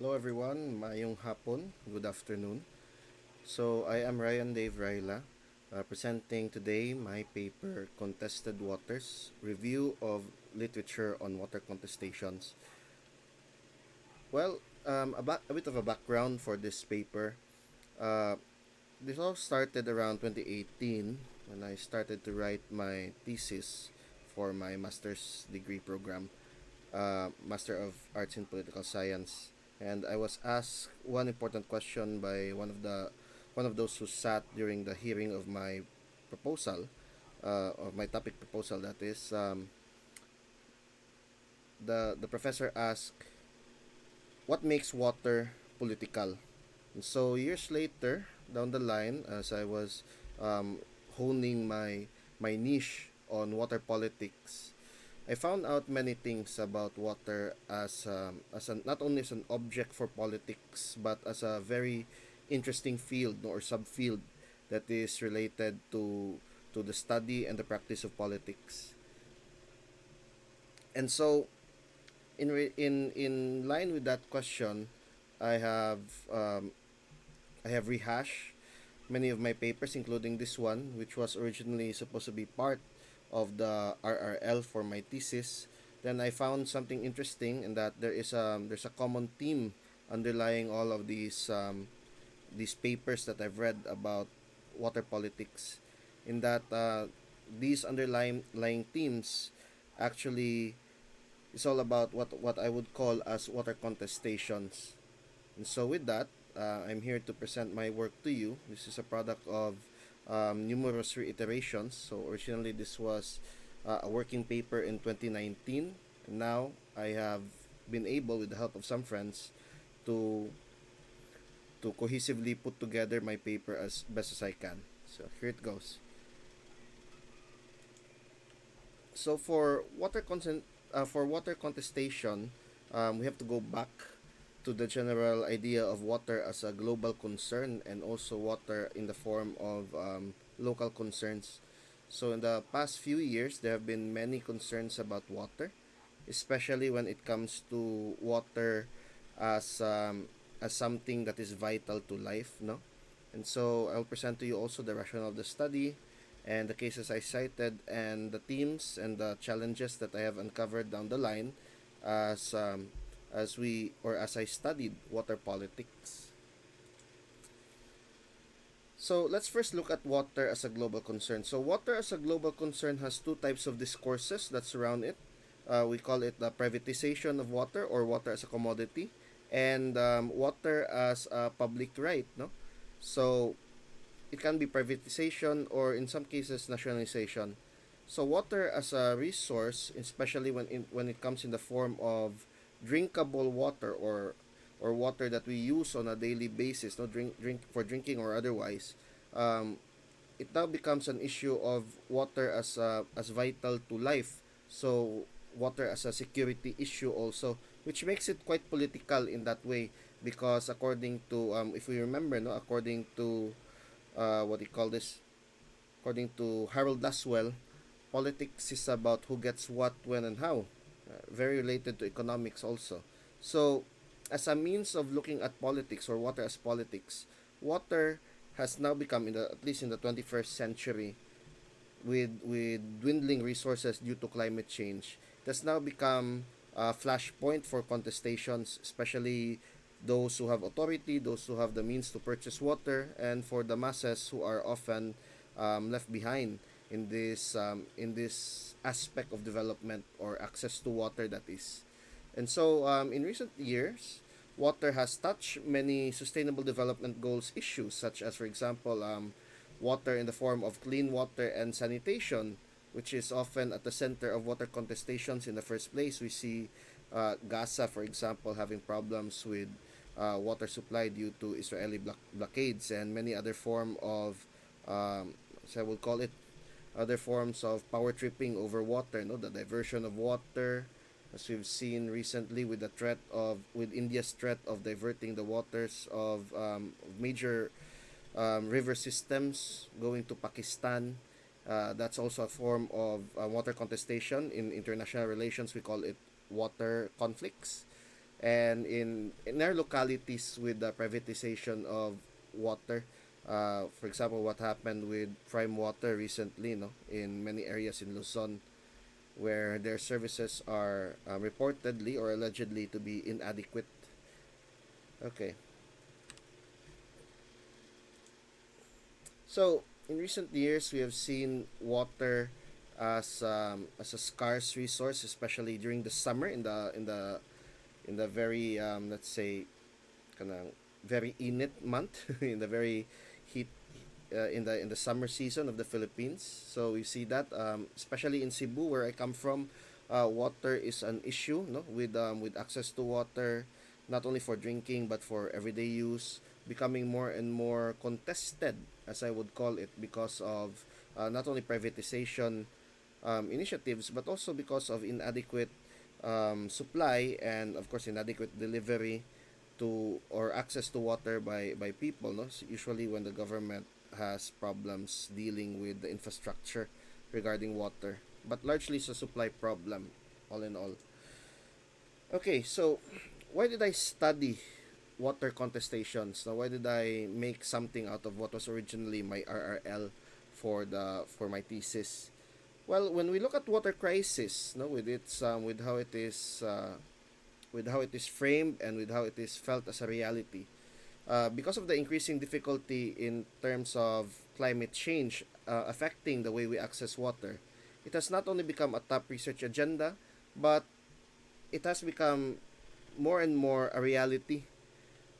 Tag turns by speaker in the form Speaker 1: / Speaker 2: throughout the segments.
Speaker 1: Hello everyone, mayong hapon, good afternoon. So I am Ryan Dave Rayla, presenting today my paper Contested Waters, Review of Literature on Water Contestations. Well, a bit of a background for this paper. Uh, this all started around 2018 when I started to write my thesis for my master's degree program, Master of Arts in Political Science, and I was asked one important question by one of those who sat during the hearing of my proposal, of my topic proposal. That is, the professor asked, "What makes water political?" And so years later, down the line, as I was um, honing my niche on water politics, I found out many things about water not only as an object for politics, but as a very interesting field or subfield that is related to the study and the practice of politics. And so, in line with that question, I have um, I have rehashed many of my papers, including this one, which was originally supposed to be part of the RRL for my thesis. Then I found something interesting in that there's a common theme underlying all of these papers that I've read about water politics. In that these underlying themes actually is all about what I would call as water contestations. And so, with that, I'm here to present my work to you. This is a product of numerous reiterations. So, originally, this was a working paper in 2019. And now, I have been able, with the help of some friends, to to cohesively put together my paper as best as I can. So, here it goes. So, for water contestation, we have to go back to the general idea of water as a global concern and also water in the form of local concerns. So, in the past few years, there have been many concerns about water, especially when it comes to water as as something that is vital to life, no? And so I'll present to you also the rationale of the study and the cases I cited and the themes and the challenges that I have uncovered down the line as as I studied water politics. So let's first look at water as a global concern. So water as a global concern has two types of discourses that surround it. We call it the privatization of water or water as a commodity, and water as a public right. No, so it can be privatization or in some cases nationalization. So water as a resource, especially when it comes in the form of drinkable water or water that we use on a daily basis, no drink for drinking or otherwise, um, it now becomes an issue of water as vital to life. So water as a security issue also, which makes it quite political in that way because according to if we remember, no, according to what do you call this? According to Harold Laswell, politics is about who gets what, when, and how. Very related to economics also. So, as a means of looking at politics or water as politics, water has now become, at least in the 21st century, with dwindling resources due to climate change, it has now become a flashpoint for contestations, especially those who have authority, those who have the means to purchase water, and for the masses who are often left behind in this aspect of development or access to water that is. And so, in recent years, water has touched many sustainable development goals issues, such as, for example, water in the form of clean water and sanitation, which is often at the center of water contestations in the first place. We see Gaza, for example, having problems with water supply due to Israeli blockades and many other form of, so I will call it, other forms of power tripping over water, no, the diversion of water, as we've seen recently with the threat of with India's threat of diverting the waters of major river systems going to Pakistan. That's also a form of water contestation in international relations. We call it water conflicts. and in our localities with the privatization of water. For example, what happened with Prime Water recently, no, in many areas in Luzon, where their services are reportedly or allegedly to be inadequate. Okay, so in recent years, we have seen water as a scarce resource, especially during the summer in the very let's say kind of very init month in the very heat in the summer season of the Philippines. So we see that especially in Cebu where I come from, water is an issue, no, with access to water, not only for drinking but for everyday use, becoming more and more contested, as I would call it, because of not only privatization initiatives but also because of inadequate supply and of course inadequate delivery to or access to water by people, no? So usually when the government has problems dealing with the infrastructure regarding water, but largely it's a supply problem all in all. Okay, so why did I study water contestations? Now, why did I make something out of what was originally my RRL for my thesis? Well, when we look at water crisis, no, with its with how it is framed and with how it is felt as a reality, because of the increasing difficulty in terms of climate change affecting the way we access water, it has not only become a top research agenda, but it has become more and more a reality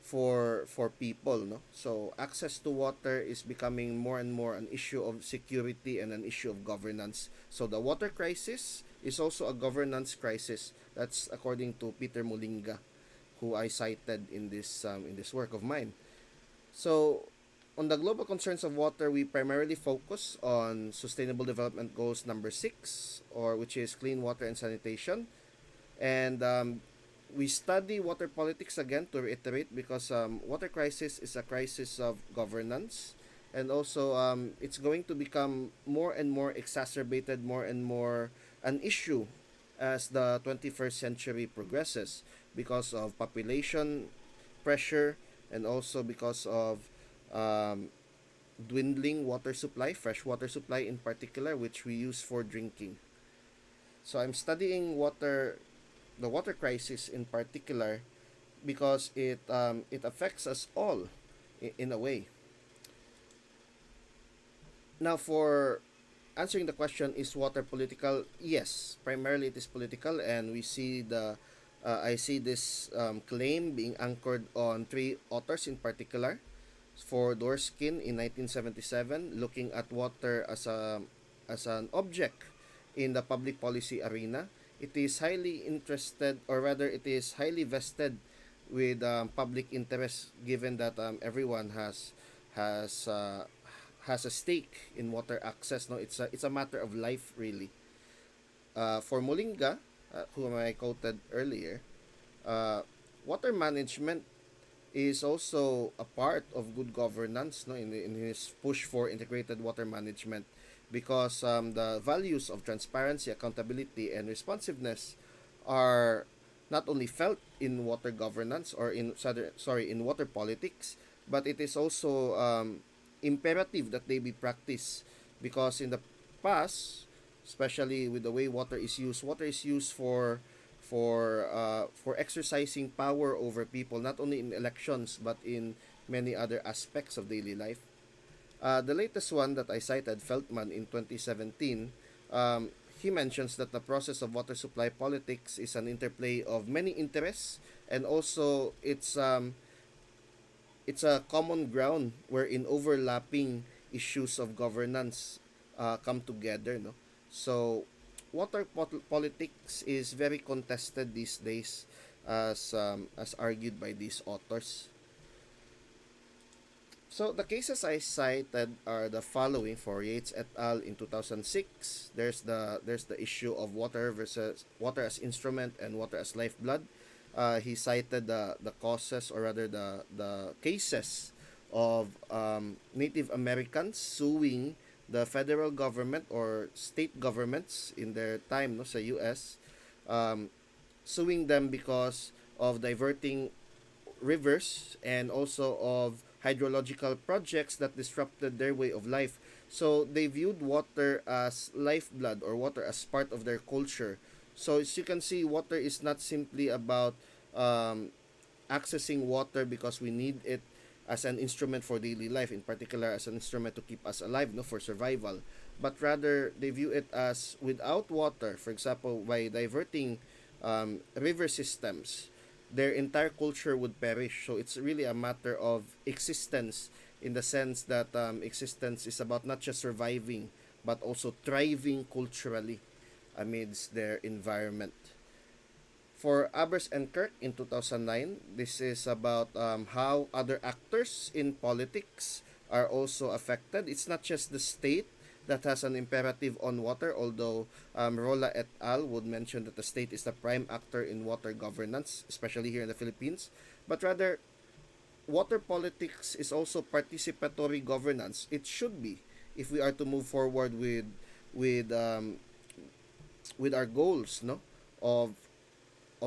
Speaker 1: for people, no. So access to water is becoming more and more an issue of security and an issue of governance. So the water crisis is also a governance crisis. That's according to Peter Mulinga, who I cited in this work of mine. So on the global concerns of water, we primarily focus on sustainable development goals number 6, or which is clean water and sanitation. And we study water politics again, to reiterate, because water crisis is a crisis of governance, and also it's going to become more and more exacerbated, more and more an issue as the 21st century progresses, because of population pressure and also because of um, dwindling water supply, fresh water supply in particular, which we use for drinking. So I'm studying the water crisis in particular, because it affects us all in a way. Now, for answering the question, is water political? Yes, primarily it is political, and we see the I see this claim being anchored on three authors in particular. For Dorskin in 1977, looking at water as an object in the public policy arena, it is highly interested, or rather, it is highly vested with public interest, given that everyone has has a stake in water access. No, it's a matter of life, really. For Molinga, whom I quoted earlier, uh, water management is also a part of good governance, no, in his push for integrated water management, because the values of transparency, accountability, and responsiveness are not only felt in water governance, or in water politics, but it is also imperative that they be practiced, because in the past, especially with the way water is used for exercising power over people, not only in elections but in many other aspects of daily life. The latest one that I cited, Feldman in 2017, he mentions that the process of water supply politics is an interplay of many interests, and also it's a common ground wherein overlapping issues of governance come together, no. So politics is very contested these days, as argued by these authors. So the cases I cited are the following. For Yates et al. In 2006, there's the issue of water versus water as instrument and water as lifeblood. He cited the causes, or rather the cases of Native Americans suing the federal government or state governments in their time, no, sa US, um, suing them because of diverting rivers and also of hydrological projects that disrupted their way of life. So they viewed water as lifeblood or water as part of their culture. So as you can see, water is not simply about um, accessing water because we need it as an instrument for daily life, in particular as an instrument to keep us alive, no, for survival. But rather, they view it as without water, for example, by diverting river systems, their entire culture would perish. So it's really a matter of existence in the sense that existence is about not just surviving, but also thriving culturally amidst their environment. For Abers and Kirk in 2009, this is about how other actors in politics are also affected. It's not just the state that has an imperative on water, although Rola et al. Would mention that the state is the prime actor in water governance, especially here in the Philippines, but rather water politics is also participatory governance. It should be if we are to move forward with um, with our goals, no, of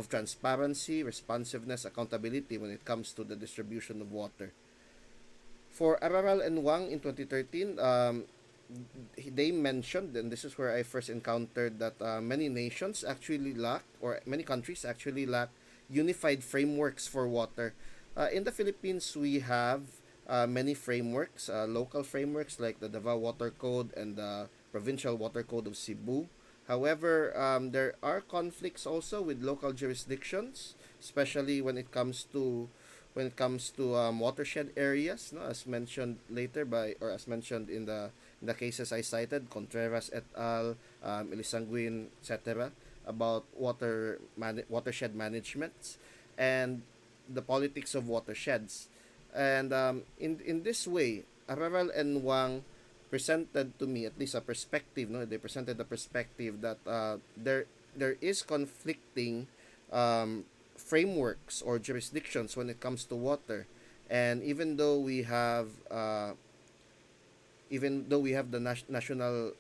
Speaker 1: transparency, responsiveness, accountability when it comes to the distribution of water. For Araral and Wang in 2013, they mentioned, and this is where I first encountered that many nations actually lack, or many countries actually lack, unified frameworks for water. In the Philippines, we have many frameworks, local frameworks like the Davao Water Code and the Provincial Water Code of Cebu. However, there are conflicts also with local jurisdictions, especially when it comes to watershed areas, no, as mentioned later by, or as mentioned in the cases I cited, Contreras et al., Elisanguin, etc., about watershed management and the politics of watersheds. And in this way, Araral and Wang presented to me at least a perspective. No, they presented the perspective that there is conflicting um, frameworks or jurisdictions when it comes to water, and even though we have the National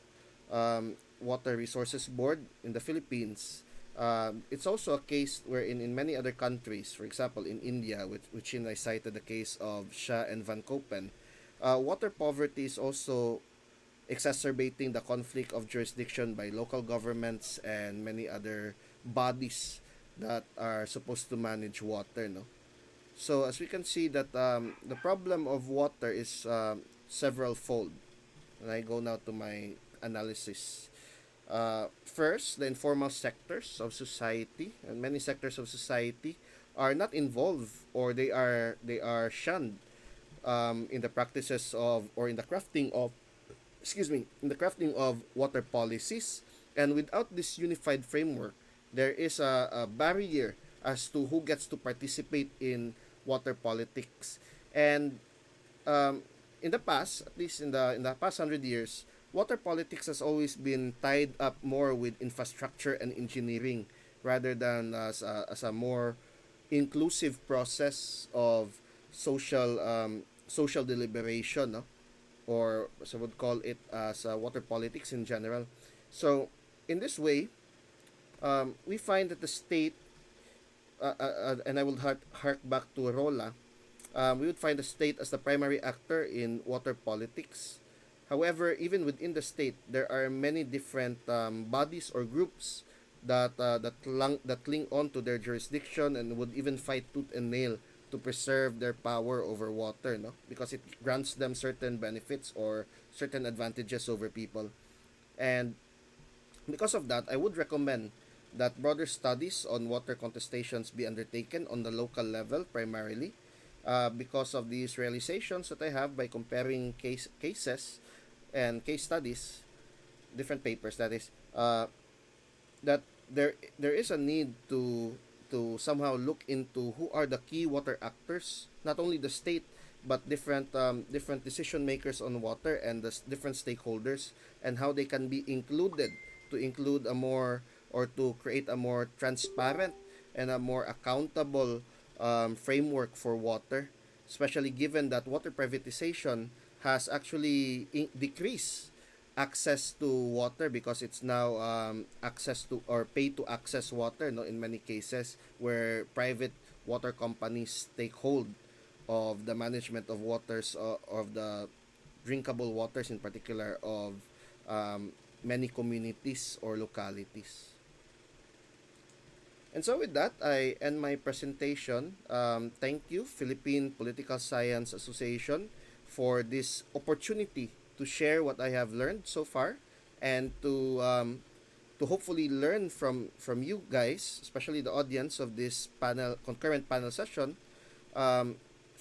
Speaker 1: Water Resources Board in the Philippines, it's also a case wherein in many other countries, for example in India, which I cited the case of Shah and Van Kopen, water poverty is also exacerbating the conflict of jurisdiction by local governments and many other bodies that are supposed to manage water. No, so as we can see that the problem of water is several fold. And I go now to my analysis. First, the informal sectors of society and many sectors of society are not involved, or they are shunned in the practices of, or in the crafting of, in the crafting of water policies. And without this unified framework, there is a barrier as to who gets to participate in water politics. And um, in the past, at least in the past 100 years, water politics has always been tied up more with infrastructure and engineering rather than as a more inclusive process of social deliberation, no? Or so would call it as water politics in general. So in this way, we find that the state, and I will hark back to Rola, we would find the state as the primary actor in water politics. However, even within the state, there are many different bodies or groups that cling on to their jurisdiction and would even fight tooth and nail to preserve their power over water, no? Because it grants them certain benefits or certain advantages over people. And because of that, I would recommend that broader studies on water contestations be undertaken on the local level primarily, because of these realizations that I have by comparing cases and case studies, different papers that is, that there is a need to somehow look into who are the key water actors, not only the state but different decision makers on water and the different stakeholders, and how they can be included to include a more, or to create a more transparent and a more accountable framework for water, especially given that water privatization has actually decreased access to water because it's now access to or pay to access water, no, in many cases where private water companies take hold of the management of waters, of the drinkable waters in particular of um, many communities or localities. And so with that, I end my presentation. Thank you, Philippine Political Science Association, for this opportunity to share what I have learned so far and to hopefully learn from you guys, especially the audience of this panel concurrent panel session. um,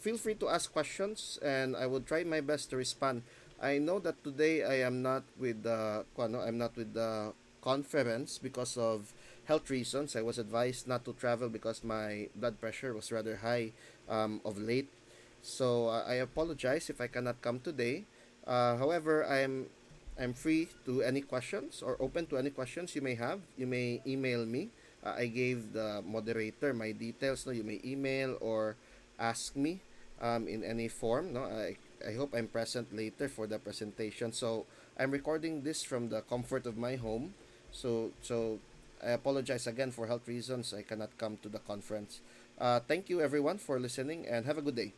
Speaker 1: Feel free to ask questions and I will try my best to respond. I know that today I am not with the I'm not with the conference because of health reasons. I was advised not to travel because my blood pressure was rather high of late. So I apologize if I cannot come today. However, I'm free to any questions or open to any questions you may have. You may email me. I gave the moderator my details. No, you may email or ask me in any form. No, I hope I'm present later for the presentation. So I'm recording this from the comfort of my home. So I apologize again for health reasons. I cannot come to the conference. Thank you everyone for listening and have a good day.